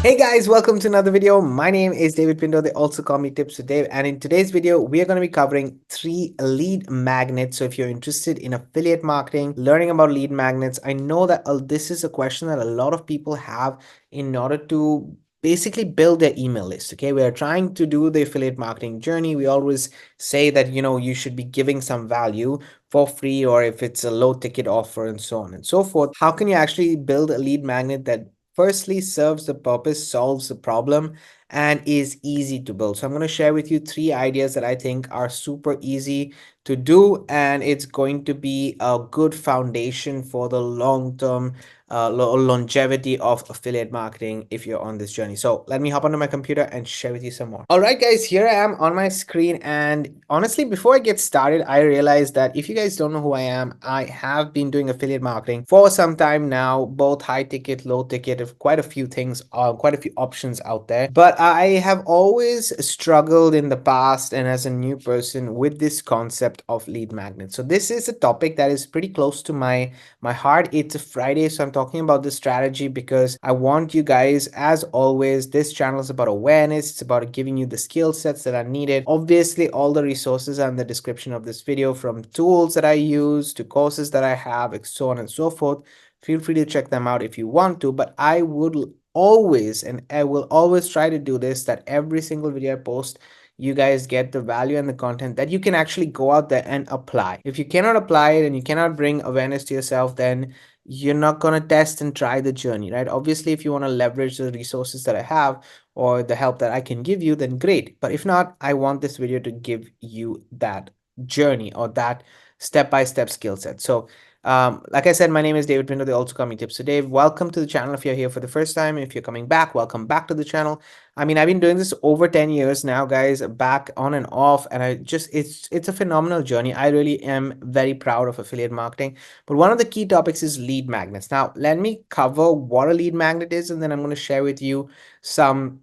Hey guys, welcome to another video. My name is David Pinto. They also call me Tips with Dave. And in today's video, we are going to be covering 3 lead magnets. So if you're interested in affiliate marketing, learning about lead magnets, I know that this is a question that a lot of people have in order to basically build their email list. Okay, we are trying to do the affiliate marketing journey. We always say that, you should be giving some value for free, or if it's a low ticket offer and so on and so forth. How can you actually build a lead magnet that firstly serves the purpose, solves the problem, and is easy to build? So I'm going to share with you 3 ideas that I think are super easy to do, and it's going to be a good foundation for the long-term longevity of affiliate marketing if you're on this journey. So let me hop onto my computer and share with you some more. All right, guys, here I am on my screen. And honestly, before I get started, I realized that if you guys don't know who I am, I have been doing affiliate marketing for some time now, both high ticket, low ticket, of quite a few things, quite a few options out there. But I have always struggled in the past and as a new person with this concept of lead magnets. So this is a topic that is pretty close to my heart. It's a Friday, so I'm talking about this strategy because I want you guys, as always, this channel is about awareness. It's about giving you the skill sets that are needed. Obviously, all the resources are in the description of this video, from tools that I use to courses that I have, so on and so forth. Feel free to check them out if you want to, but I would always, and I will always try to do this, that every single video I post, you guys get the value and the content that you can actually go out there and apply. If you cannot apply it and you cannot bring awareness to yourself, then you're not going to test and try the journey, right? Obviously, if you want to leverage the resources that I have or the help that I can give you, then great. But if not, I want this video to give you that journey or that step-by-step skill set. So like I said, my name is David Pinto. They also call me Tips with Dave. Welcome to the channel if you're here for the first time. If you're coming back, welcome back to the channel. I mean, I've been doing this over 10 years now, guys, back on and off, and it's a phenomenal journey. I really am very proud of affiliate marketing. But one of the key topics is lead magnets. Now, let me cover what a lead magnet is, and then I'm going to share with you some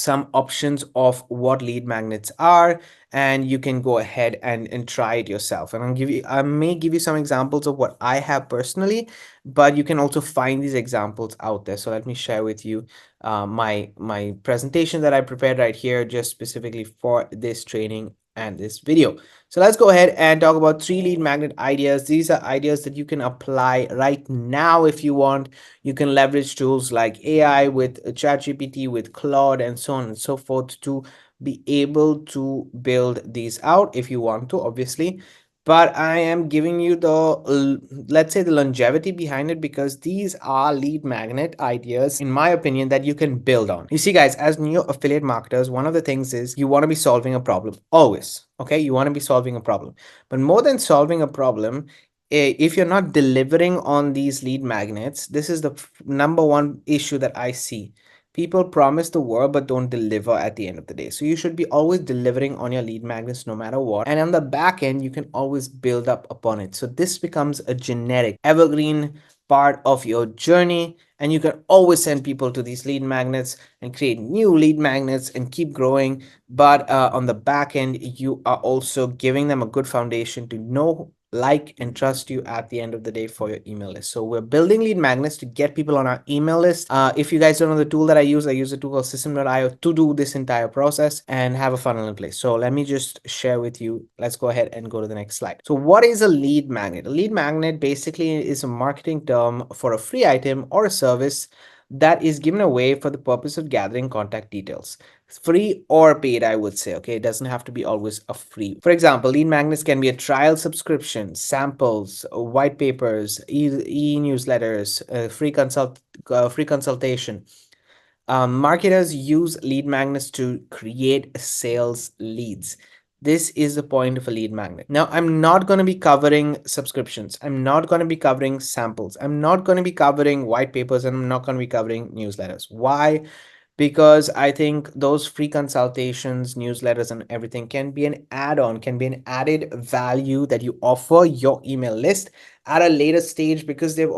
options of what lead magnets are, and you can go ahead and try it yourself. And I may give you some examples of what I have personally, but you can also find these examples out there. So let me share with you my presentation that I prepared right here just specifically for this training and this video. So let's go ahead and talk about 3 lead magnet ideas. These are ideas that you can apply right now if you want. You can leverage tools like AI with ChatGPT, with Claude, and so on and so forth to be able to build these out if you want to, obviously. But I am giving you the, let's say, the longevity behind it, because these are lead magnet ideas, in my opinion, that you can build on. You see, guys, as new affiliate marketers, one of the things is you want to be solving a problem always. Okay, you want to be solving a problem, but more than solving a problem, if you're not delivering on these lead magnets, this is the number one issue that I see. People promise the world but don't deliver at the end of the day. So you should be always delivering on your lead magnets no matter what. And on the back end, you can always build up upon it. So this becomes a generic, evergreen part of your journey. And you can always send people to these lead magnets and create new lead magnets and keep growing. But on the back end, you are also giving them a good foundation to know, like, and trust you at the end of the day for your email list. So we're building lead magnets to get people on our email list. If you guys don't know the tool that I use a tool called System.io to do this entire process and have a funnel in place. So let me just share with you. Let's go ahead and go to the next slide. So what is a lead magnet? A lead magnet basically is a marketing term for a free item or a service that is given away for the purpose of gathering contact details. Free or paid, I would say. Okay, it doesn't have to be always a free. For example, lead magnets can be a trial subscription, samples, white papers, e-newsletters, free consultation. Marketers use lead magnets to create sales leads. This is the point of a lead magnet. Now, I'm not going to be covering subscriptions. I'm not going to be covering samples. I'm not going to be covering white papers, and I'm not going to be covering newsletters. Why? Because I think those free consultations, newsletters, and everything can be an add-on, can be an added value that you offer your email list at a later stage, because they've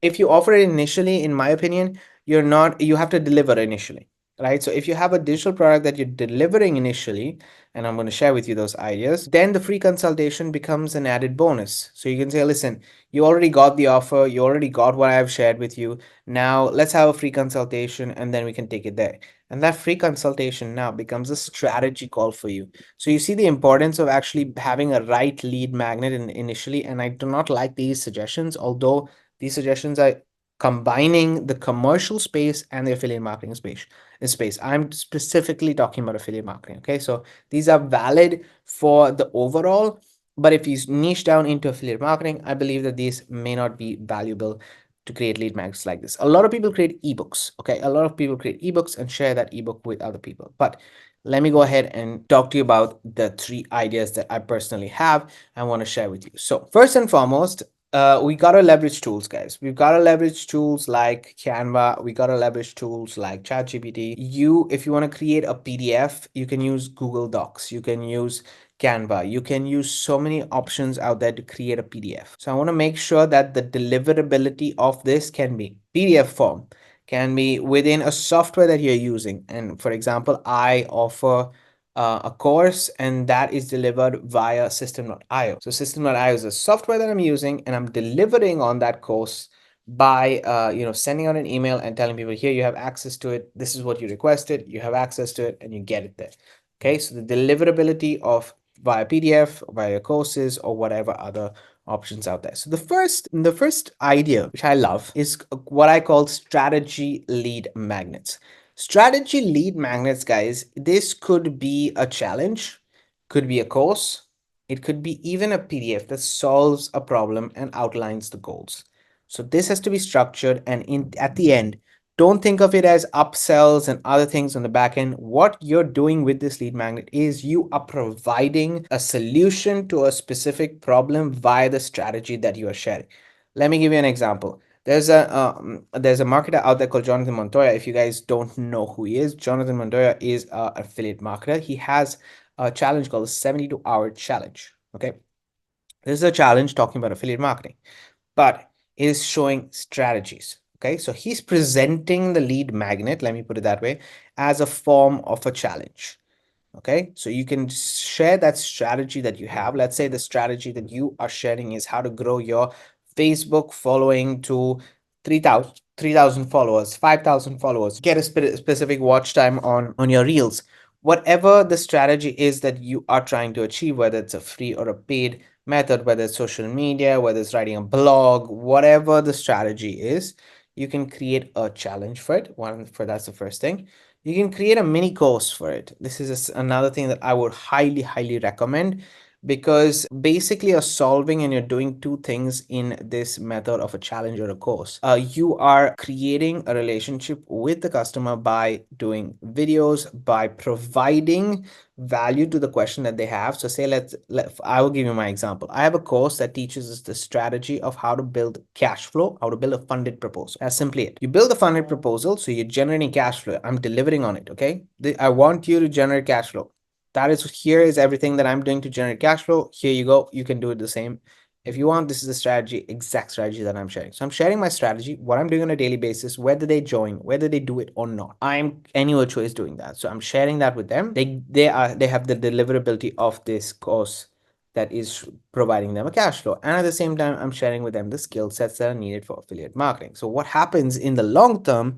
if you offer it initially, in my opinion, you have to deliver initially. right? So if you have a digital product that you're delivering initially, and I'm going to share with you those ideas, then the free consultation becomes an added bonus. So you can say, listen, you already got the offer, you already got what I've shared with you. Now let's have a free consultation and then we can take it there. And that free consultation now becomes a strategy call for you. So you see the importance of actually having a right lead magnet initially. And I do not like these suggestions, although these suggestions are combining the commercial space and the affiliate marketing space. I'm specifically talking about affiliate marketing. Okay, so these are valid for the overall, but if you niche down into affiliate marketing, I believe that these may not be valuable to create lead magnets like this. A lot of people create ebooks. Okay, a lot of people create ebooks and share that ebook with other people. But let me go ahead and talk to you about the 3 ideas that I personally have and want to share with you. So first and foremost, we gotta leverage tools, guys. We've gotta leverage tools like Canva. We gotta leverage tools like ChatGPT. If you want to create a PDF, you can use Google Docs. You can use Canva. You can use so many options out there to create a PDF. So I want to make sure that the deliverability of this can be PDF form, can be within a software that you're using. And for example, I offer a course and that is delivered via system.io. So system.io is a software that I'm using and I'm delivering on that course by sending out an email and telling people, here you have access to it. This is what you requested. You have access to it and you get it there. Okay, so the deliverability of via PDF, via courses, or whatever other options out there. So the first idea, which I love, is what I call strategy lead magnets. Strategy lead magnets, guys, this could be a challenge, could be a course, it could be even a PDF that solves a problem and outlines the goals. So this has to be structured, and at the end, don't think of it as upsells and other things on the back end. What you're doing with this lead magnet is you are providing a solution to a specific problem via the strategy that you are sharing. Let me give you an example. There's a marketer out there called Jonathan Montoya. If you guys don't know who he is, Jonathan Montoya is an affiliate marketer. He has a challenge called the 72-hour challenge. Okay, this is a challenge talking about affiliate marketing, but it is showing strategies. Okay, so he's presenting the lead magnet, let me put it that way, as a form of a challenge. Okay, so you can share that strategy that you have. Let's say the strategy that you are sharing is how to grow your Facebook following to 3,000 followers, 5,000 followers, get a specific watch time on your reels. Whatever the strategy is that you are trying to achieve, whether it's a free or a paid method, whether it's social media, whether it's writing a blog, whatever the strategy is, you can create a challenge for it. That's the first thing. You can create a mini course for it. This is another thing that I would highly, highly recommend, because basically you're solving and you're doing 2 things in this method of a challenge or a course. You are creating a relationship with the customer by doing videos, by providing value to the question that they have. So say I will give you my example. I have a course that teaches us the strategy of how to build cash flow, how to build a funded proposal. That's simply it. You build a funded proposal, so you're generating cash flow. I'm delivering on it. Okay, I want you to generate cash flow. Here is everything that I'm doing to generate cash flow. Here you go. You can do it the same. If you want, this is the exact strategy that I'm sharing. So I'm sharing my strategy, what I'm doing on a daily basis, whether they join, whether they do it or not. I'm anyway choice doing that. So I'm sharing that with them. They have the deliverability of this course that is providing them a cash flow. And at the same time, I'm sharing with them the skill sets that are needed for affiliate marketing. So what happens in the long term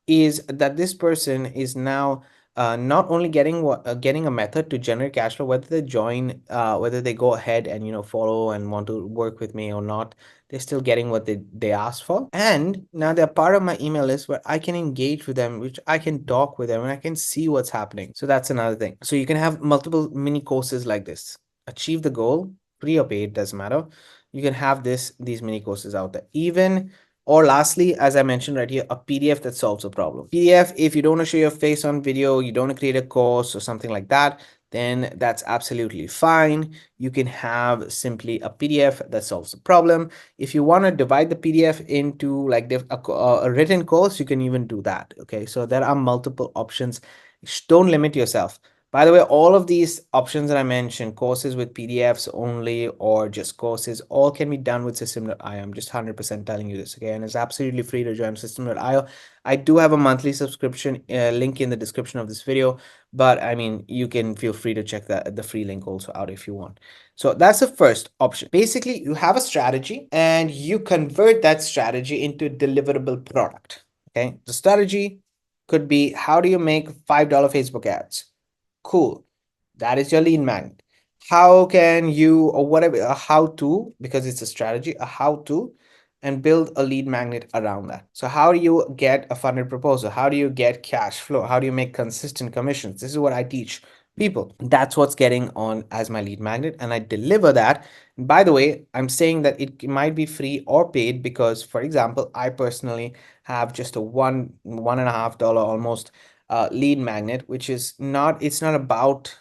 is that this person is now not only getting a method to generate cash flow, whether they join, whether they go ahead and follow and want to work with me or not, they're still getting what they asked for. And now they're part of my email list where I can engage with them, which I can talk with them and I can see what's happening. So that's another thing. So you can have multiple mini courses like this. Achieve the goal, free or paid, doesn't matter. You can have these mini courses out there. Even or lastly, as I mentioned right here, a PDF that solves a problem. PDF, if you don't want to show your face on video, you don't want to create a course or something like that, then that's absolutely fine. You can have simply a PDF that solves the problem. If you want to divide the PDF into like a written course, you can even do that. Okay, so there are multiple options. Don't limit yourself. By the way, all of these options that I mentioned, courses with PDFs only or just courses, all can be done with System.io. I'm just 100% telling you this, okay? And it's absolutely free to join System.io. I do have a monthly subscription link in the description of this video, but I mean, you can feel free to check the free link also out if you want. So that's the first option. Basically, you have a strategy and you convert that strategy into a deliverable product, okay? The strategy could be, how do you make $5 Facebook ads? Cool. That is your lead magnet. How can you, or whatever, a how to, because it's a strategy, a how to, and build a lead magnet around that. So how do you get a funded proposal? How do you get cash flow? How do you make consistent commissions? This is what I teach people. That's what's getting on as my lead magnet, and I deliver that. And by the way, I'm saying that it might be free or paid because, for example, I personally have just a $1.5 almost lead magnet, which is not, it's not about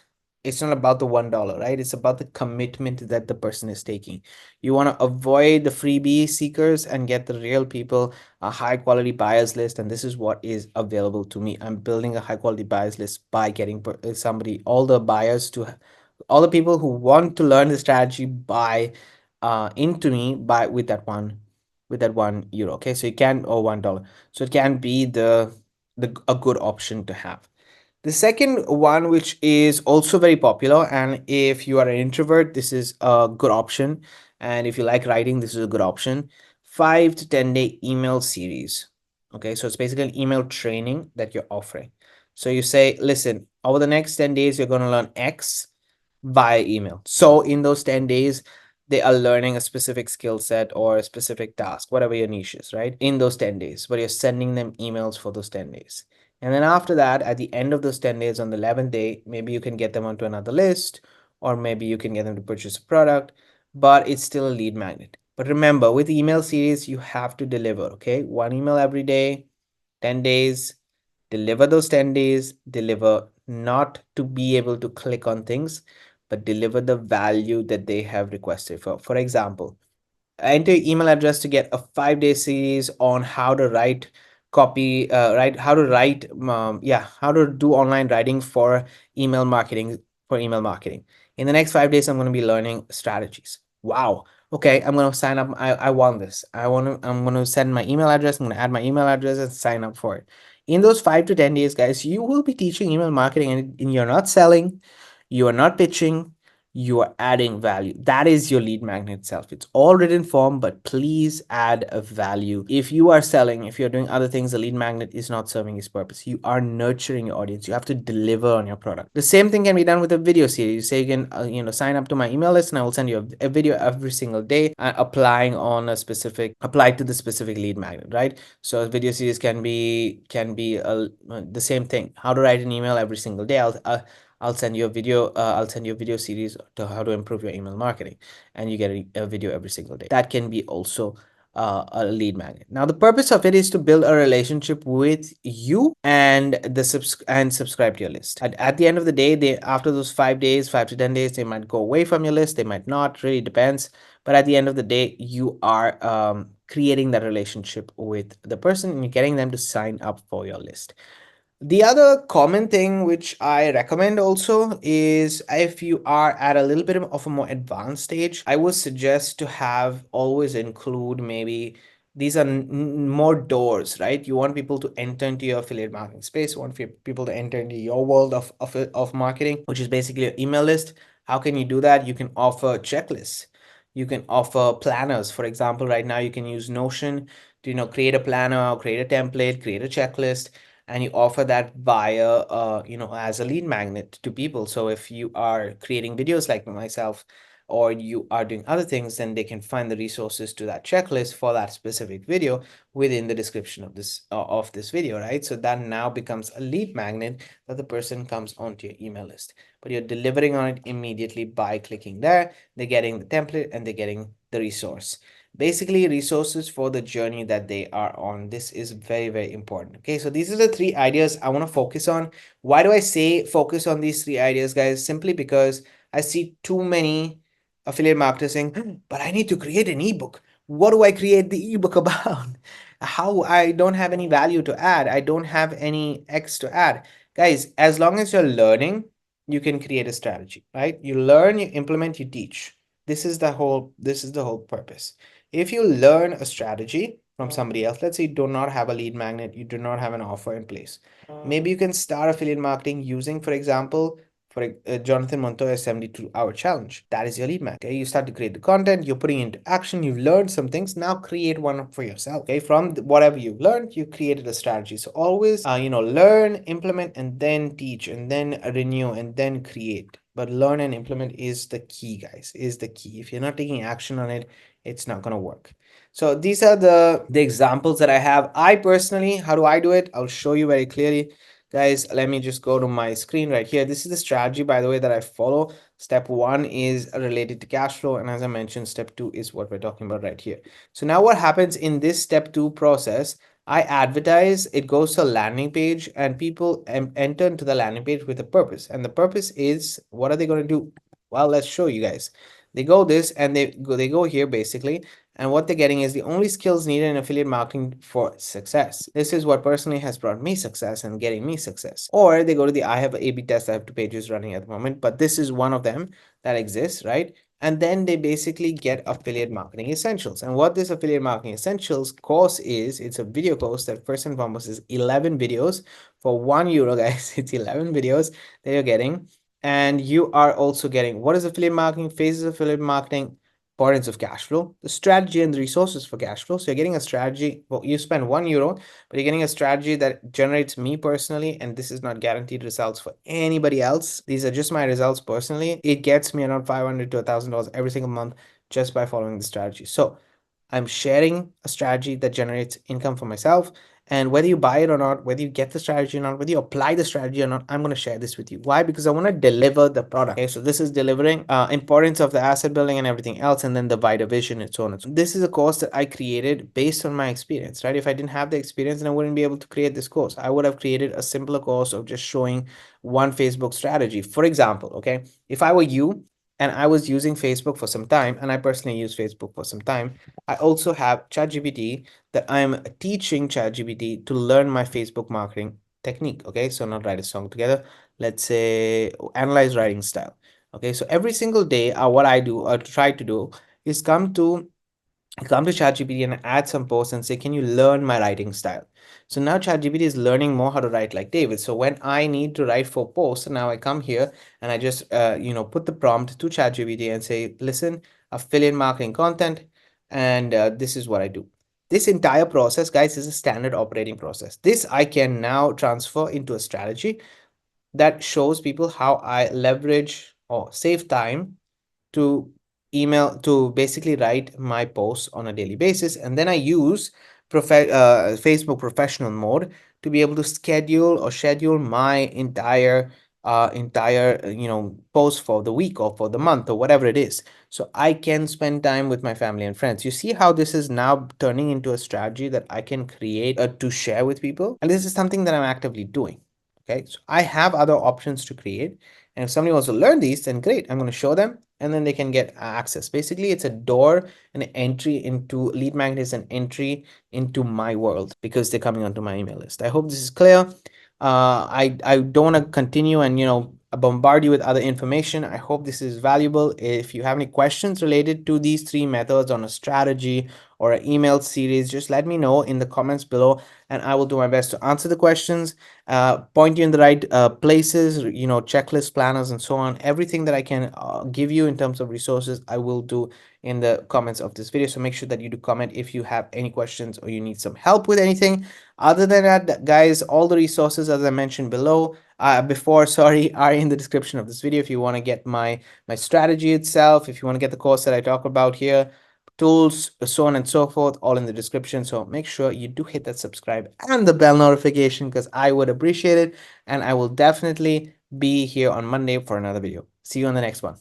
the $1, right? It's about the commitment that the person is taking. You want to avoid the freebie seekers and get the real people, a high quality buyers list. And this is what is available to me. I'm building a high quality buyers list by getting somebody, all the buyers to, all the people who want to learn the strategy buy into me by with that €1. Okay, so it can, or $1. So it can be the a good option to have. The second one, which is also very popular, and if you are an introvert, this is a good option. And if you like writing, this is a good option. 5 to 10 day email series. Okay, so it's basically an email training that you're offering. So you say, listen, over the next 10 days, you're going to learn X via email. So in those 10 days, they are learning a specific skill set or a specific task, whatever your niche is, right? In those 10 days, but you're sending them emails for those 10 days. And then after that, at the end of those 10 days, on the 11th day, maybe you can get them onto another list, or maybe you can get them to purchase a product, but it's still a lead magnet. But remember, with email series, you have to deliver, okay? One email every day, 10 days, deliver those 10 days, deliver not to be able to click on things, but deliver the value that they have requested for. For example, enter your email address to get a 5 day series on how to write copy, how to write, how to do online writing for email marketing, In the next 5 days, I'm going to be learning strategies. Wow. Okay, I'm going to sign up. I want this. I'm going to send my email address. I'm going to add my email address and sign up for it. In those 5 to 10 days, guys, you will be teaching email marketing, and you're not selling, you are not pitching, you are adding value. That is your lead magnet itself. It's all written form, but please add a value. If you are selling, if you're doing other things, the lead magnet is not serving its purpose. You are nurturing your audience. You have to deliver on your product. The same thing can be done with a video series. You say you can, sign up to my email list, and I will send you a video every single day, applying applied to the specific lead magnet, right? So a video series can be the same thing. How to write an email every single day. I'll send you a video. I'll send you a video series to how to improve your email marketing, and you get a video every single day. That can be also a lead magnet. Now, the purpose of it is to build a relationship with you and subscribe to your list. At the end of the day, after those 5 days, 5 to 10 days, they might go away from your list. They might not. Really depends. But at the end of the day, you are creating that relationship with the person, and you're getting them to sign up for your list. The other common thing which I recommend also is, if you are at a little bit of a more advanced stage, I would suggest to have always include, maybe these are more doors, right? You want people to enter into your affiliate marketing space. You want people to enter into your world of marketing, which is basically your email list. How can you do that? You can offer checklists. You can offer planners. For example, right now you can use Notion to, create a planner, create a template, create a checklist, and you offer that via as a lead magnet to people. So if you are creating videos like myself, or you are doing other things, then they can find the resources to that checklist for that specific video within the description of this video, right? So that now becomes a lead magnet that the person comes onto your email list, but you're delivering on it immediately by clicking there. They're getting the template and they're getting the resource, basically resources for the journey that they are on. This is very, very important. Okay, so these are the 3 ideas I want to focus on. Why do I say focus on these 3 ideas, guys? Simply because I see too many affiliate marketers saying, but I need to create an ebook. What do I create the ebook about? How? I don't have any value to add. I don't have any X to add. Guys, as long as you're learning, you can create a strategy, right? You learn, you implement, you teach. This is the whole purpose. If you learn a strategy from somebody else, let's say you do not have a lead magnet, you do not have an offer in place. Maybe you can start affiliate marketing using, for example, for Jonathan Montoya's 72-hour challenge. That is your lead magnet. Okay, you start to create the content, you're putting it into action, you've learned some things. Now create one for yourself. Okay, from whatever you've learned, you created a strategy. So always, learn, implement, and then teach, and then renew, and then create. But learn and implement is the key, guys. Is the key. If you're not taking action on it, it's not gonna work. So these are the examples that I have. I personally, how do I do it? I'll show you very clearly. Guys, let me just go to my screen right here. This is the strategy, by the way, that I follow. Step 1 is related to cash flow. And as I mentioned, step 2 is what we're talking about right here. So now what happens in this step 2 process, I advertise, it goes to a landing page, and people enter into the landing page with a purpose. And the purpose is, what are they going to do? Well, let's show you guys. They go this and they go here basically, and what they're getting is the only skills needed in affiliate marketing for success. This is what personally has brought me success and getting me success. Or they go to the I have A/B test. I have 2 pages running at the moment, but this is one of them that exists, right? And then they basically get affiliate marketing essentials. And what this affiliate marketing essentials course is, it's a video course that first and foremost is 11 videos for €1, guys. It's 11 videos that you're getting. And you are also getting what is affiliate marketing, phases of affiliate marketing, importance of cash flow, the strategy and the resources for cash flow. So you're getting a strategy. Well, you spend €1, but you're getting a strategy that generates me personally, and this is not guaranteed results for anybody else. These are just my results personally. It gets me around $500 to $1,000 every single month just by following the strategy. So I'm sharing a strategy that generates income for myself. And whether you buy it or not, whether you get the strategy or not, whether you apply the strategy or not, I'm going to share this with you. Why? Because I want to deliver the product. Okay, so this is delivering importance of the asset building and everything else, and then the wider vision and so on and so on. This is a course that I created based on my experience, right? If I didn't have the experience, then I wouldn't be able to create this course. I would have created a simpler course of just showing one Facebook strategy. For example, okay, if I were you and I was using Facebook for some time, and I personally use Facebook for some time, I also have ChatGPT that I'm teaching ChatGPT to learn my Facebook marketing technique. Okay, so not write a song together. Let's say analyze writing style. Okay, so every single day, what I do or try to do is come to ChatGPT and add some posts and say, can you learn my writing style? So now ChatGPT is learning more how to write like David. So when I need to write 4 posts, now I come here and I just, put the prompt to ChatGPT and say, listen, affiliate marketing content, and this is what I do. This entire process, guys, is a standard operating process. This I can now transfer into a strategy that shows people how I leverage or save time to basically write my posts on a daily basis, and then I use Facebook professional mode to be able to schedule my entire post for the week or for the month or whatever it is, so I can spend time with my family and friends. You see how this is now turning into a strategy that I can create to share with people, and this is something that I'm actively doing. Okay, so I have other options to create, and if somebody wants to learn these, then great, I'm going to show them, and then they can get access. Basically, it's a door and an entry into lead magnets, an entry into my world, because they're coming onto my email list. I hope this is clear. I don't want to continue and bombard you with other information. I hope this is valuable. If you have any questions related to these 3 methods on a strategy or an email series, just let me know in the comments below, and I will do my best to answer the questions, point you in the right places, checklist, planners, and so on. Everything that I can give you in terms of resources, I will do in the comments of this video. So make sure that you do comment if you have any questions or you need some help with anything. Other than that, guys, all the resources, as I mentioned below, sorry, are in the description of this video. If you want to get my strategy itself, if you want to get the course that I talk about here, tools, so on and so forth, all in the description. So make sure you do hit that subscribe and the bell notification, because I would appreciate it, and I will definitely be here on Monday for another video. See you on the next one.